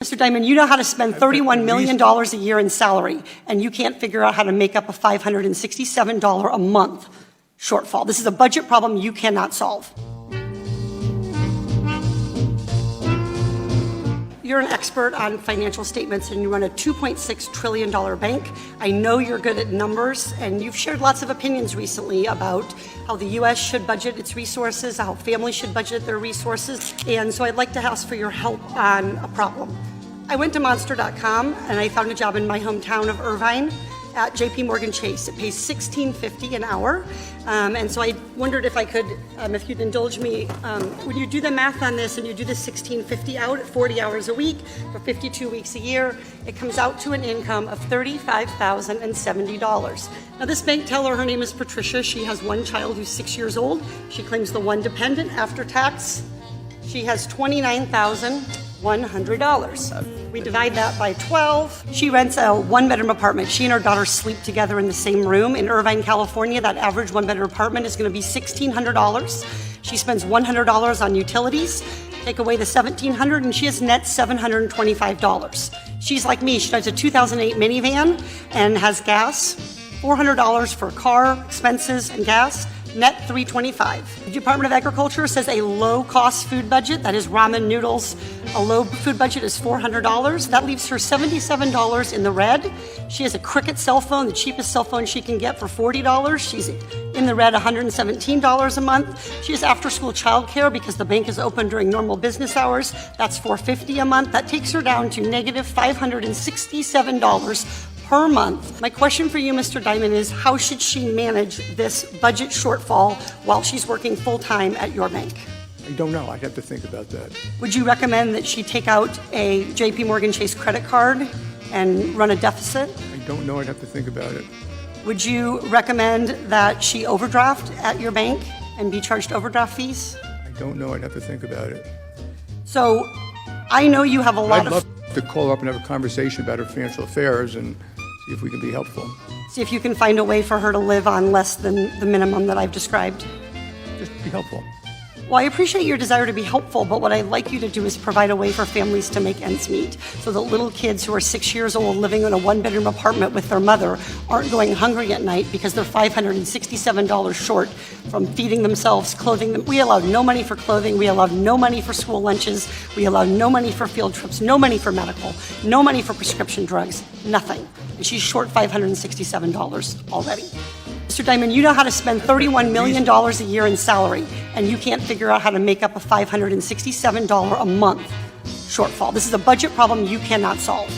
Mr. Dimon, you know how to spend $31 million a year in salary, and you can't figure out how to make up a $567 a month shortfall. This is a budget problem you cannot solve. You're an expert on financial statements, and you run a $2.6 trillion bank. I know you're good at numbers, and you've shared lots of opinions recently about how the U.S. should budget its resources, how families should budget their resources, and so I'd like to ask for your help on a problem. I went to Monster.com, and I found a job in my hometown of Irvine at Morgan Chase. It pays $16.50 an hour, and so I wondered if I could, if you'd indulge me, when you do the math on this and you do the $16.50 out at 40 hours a week for 52 weeks a year, it comes out to an income of $35,070. Now this bank teller, her name is Patricia. She has one child who's 6 years old. She claims the one dependent after tax. She has $29,100. We divide that by 12. She rents a one-bedroom apartment. She and her daughter sleep together in the same room. In Irvine, California, that average one-bedroom apartment is going to be $1,600. She spends $100 on utilities. Take away the $1,700, and she has net $725. She's like me. She drives a 2008 minivan and has gas. $400 for car expenses and gas. Net $325. The Department of Agriculture says a low-cost food budget, that is ramen noodles, a low food budget is $400. That leaves her $77 in the red. She has a Cricket cell phone, the cheapest cell phone she can get for $40. She's in the red $117 a month. She has after-school childcare because the bank is open during normal business hours. That's $450 a month. That takes her down to negative $567 per month. My question for you, Mr. Dimon, is how should she manage this budget shortfall while she's working full-time at your bank? I don't know. I'd have to think about that. Would you recommend that she take out a Morgan Chase credit card and run a deficit? I don't know. I'd have to think about it. Would you recommend that she overdraft at your bank and be charged overdraft fees? I don't know. I'd have to think about it. So I know you have a lot I'd love to call up and have a conversation about her financial affairs and see if we can be helpful. See if you can find a way for her to live on less than the minimum that I've described. Just be helpful. Well, I appreciate your desire to be helpful, but what I'd like you to do is provide a way for families to make ends meet so that little kids who are 6 years old living in a one-bedroom apartment with their mother aren't going hungry at night because they're $567 short from feeding themselves, clothing them. We allowed no money for clothing. We allowed no money for school lunches. We allowed no money for field trips, no money for medical, no money for prescription drugs, nothing. And she's short $567 already. Mr. Dimon, you know how to spend $31 million a year in salary, and you can't figure out how to make up a $567 a month shortfall. This is a budget problem you cannot solve.